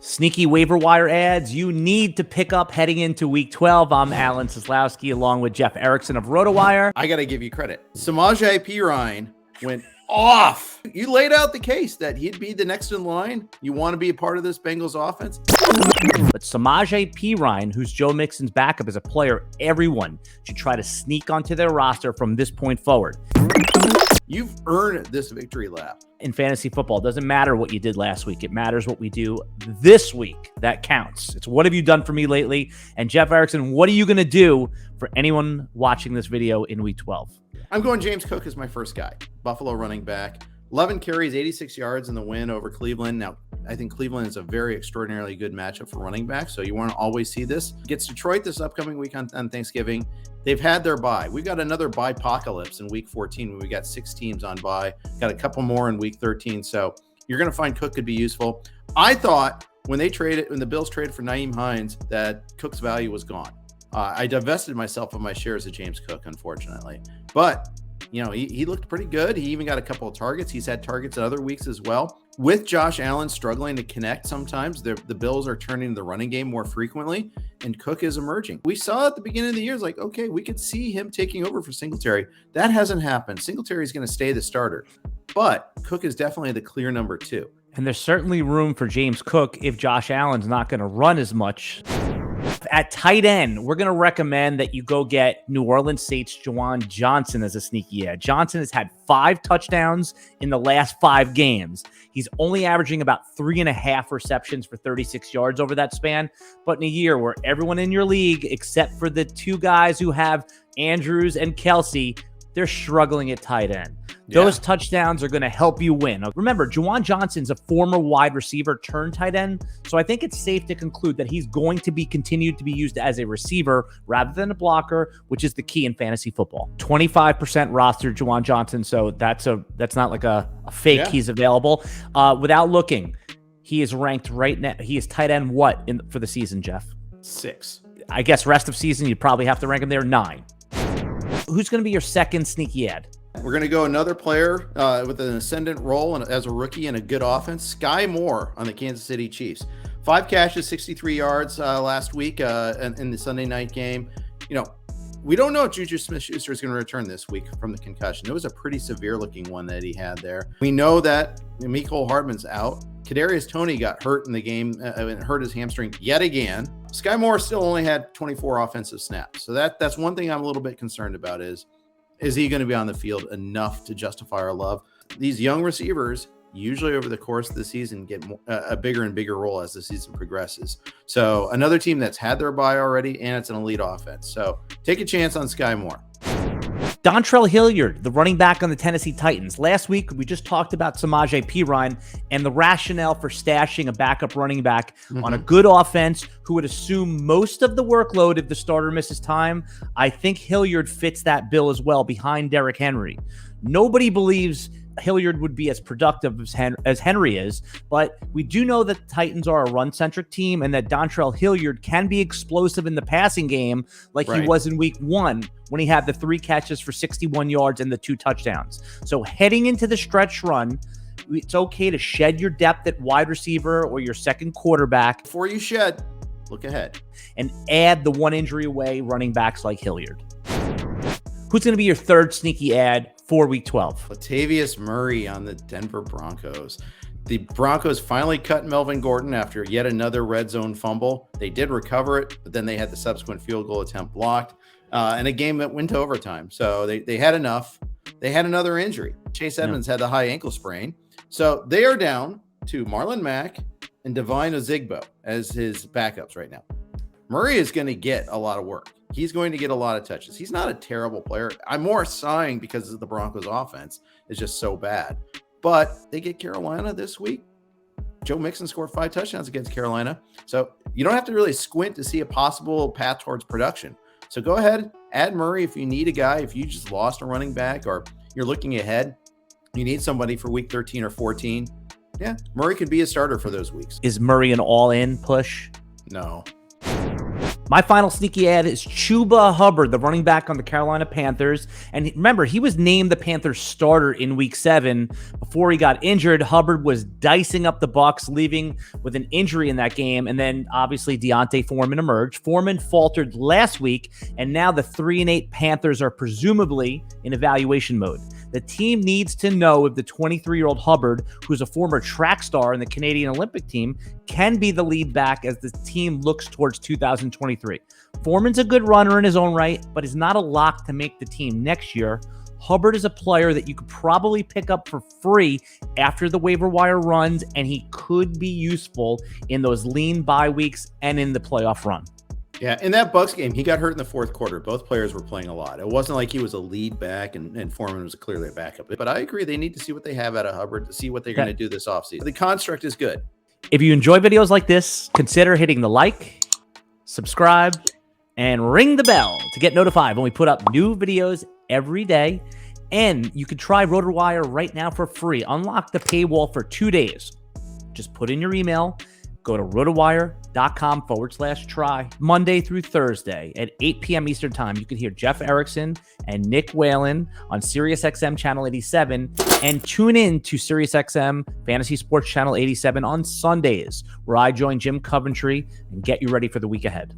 Sneaky waiver wire ads you need to pick up heading into week 12. I'm Alan Seslowsky along with Jeff Erickson of RotoWire. I got to give you credit. Samaje Perine went off. You laid out the case that he'd be the next in line. You want to be a part of this Bengals offense? But Samaje Perine, who's Joe Mixon's backup, is a player everyone should try to sneak onto their roster from this point forward. You've earned this victory lap. In fantasy football, it doesn't matter what you did last week. It matters what we do this week. That counts. It's what have you done for me lately? And Jeff Erickson, what are you going to do for anyone watching this video in week 12? I'm going James Cook as my first guy. Buffalo running back. 11 carries, 86 yards in the win over Cleveland. Now, I think Cleveland is a very extraordinarily good matchup for running back, so you want to always see this. Gets Detroit this upcoming week on Thanksgiving. They've had their bye. We've got another bye-pocalypse in week 14 when we got 6 teams on bye. Got a couple more in week 13, so you're going to find Cook could be useful. I thought when the Bills traded for Nyheim Hines, that Cook's value was gone. I divested myself of my shares of James Cook, unfortunately. But, you know, he looked pretty good. He even got a couple of targets. He's had targets in other weeks as well. With Josh Allen struggling to connect sometimes, the Bills are turning the running game more frequently, and Cook is emerging. We saw at the beginning of the year, like, okay, we could see him taking over for Singletary. That hasn't happened. Singletary is going to stay the starter, but Cook is definitely the clear number 2. And there's certainly room for James Cook if Josh Allen's not going to run as much. At tight end, we're going to recommend that you go get New Orleans Saints Juwan Johnson as a sneaky ad. Johnson has had 5 touchdowns in the last 5 games. He's only averaging about 3.5 receptions for 36 yards over that span. But in a year where everyone in your league, except for the 2 guys who have Andrews and Kelsey, they're struggling at tight end. Those touchdowns are going to help you win. Remember, Juwan Johnson's a former wide receiver turned tight end, so I think it's safe to conclude that he's going to be continued to be used as a receiver rather than a blocker, which is the key in fantasy football. 25% rostered Juwan Johnson, so that's not like a fake. He's available. Without looking, he is ranked right now. He is tight end for the season, Jeff? 6. I guess rest of season, you'd probably have to rank him there 9. Who's going to be your second sneaky ad? We're going to go another player with an ascendant role and as a rookie and a good offense, Skyy Moore on the Kansas City Chiefs. 5 catches, 63 yards last week in the Sunday night game. You know, we don't know if Juju Smith-Schuster is going to return this week from the concussion. It was a pretty severe-looking one that he had there. We know that Mecole Hardman's out. Kadarius Toney got hurt in the game and hurt his hamstring yet again. Skyy Moore still only had 24 offensive snaps. So that's one thing I'm a little bit concerned about is he going to be on the field enough to justify our love? These young receivers usually over the course of the season get a bigger and bigger role as the season progresses. So another team that's had their bye already, and it's an elite offense. So take a chance on Skyy Moore. Dontrell Hilliard, the running back on the Tennessee Titans. Last week, we just talked about Samaje Perine and the rationale for stashing a backup running back on a good offense who would assume most of the workload if the starter misses time. I think Hilliard fits that bill as well behind Derrick Henry. Nobody believes Hilliard would be as productive as Henry is, but we do know that the Titans are a run-centric team and that Dontrell Hilliard can be explosive in the passing game like he was in week 1 when he had the 3 catches for 61 yards and the 2 touchdowns. So heading into the stretch run, it's okay to shed your depth at wide receiver or your second quarterback. Before you shed, look ahead. And add the 1 injury away running backs like Hilliard. Who's going to be your third sneaky ad for week 12? Latavius Murray on the Denver Broncos. The Broncos finally cut Melvin Gordon after yet another red zone fumble. They did recover it, but then they had the subsequent field goal attempt blocked in a game that went to overtime. So they had enough. They had another injury. Chase Edmonds had the high ankle sprain. So they are down to Marlon Mack and Devine Ozigbo as his backups right now. Murray is going to get a lot of work. He's going to get a lot of touches. He's not a terrible player. I'm more sighing because the Broncos offense is just so bad. But they get Carolina this week. Joe Mixon scored 5 touchdowns against Carolina. So you don't have to really squint to see a possible path towards production. So go ahead, add Murray if you need a guy, if you just lost a running back or you're looking ahead, you need somebody for week 13 or 14. Yeah, Murray could be a starter for those weeks. Is Murray an all-in push? No. My final sneaky ad is Chubah Hubbard, the running back on the Carolina Panthers. And remember, he was named the Panthers starter in week 7. Before he got injured, Hubbard was dicing up the Bucs, leaving with an injury in that game. And then obviously Deontay Foreman emerged. Foreman faltered last week, and now the 3-8 Panthers are presumably in evaluation mode. The team needs to know if the 23-year-old Hubbard, who's a former track star in the Canadian Olympic team, can be the lead back as the team looks towards 2023. Foreman's a good runner in his own right, but is not a lock to make the team next year. Hubbard is a player that you could probably pick up for free after the waiver wire runs, and he could be useful in those lean bye weeks and in the playoff run. Yeah, in that Bucs game, he got hurt in the fourth quarter. Both players were playing a lot. It wasn't like he was a lead back and Foreman was clearly a backup. But I agree, they need to see what they have out of Hubbard to see what they're going to do this offseason. The construct is good. If you enjoy videos like this, consider hitting the like, subscribe, and ring the bell to get notified when we put up new videos every day. And you can try RotoWire right now for free. Unlock the paywall for 2 days. Just put in your email. Go to rotowire.com/try. Monday through Thursday at 8 p.m. Eastern Time, you can hear Jeff Erickson and Nick Whalen on SiriusXM Channel 87, and tune in to SiriusXM Fantasy Sports Channel 87 on Sundays, where I join Jim Coventry and get you ready for the week ahead.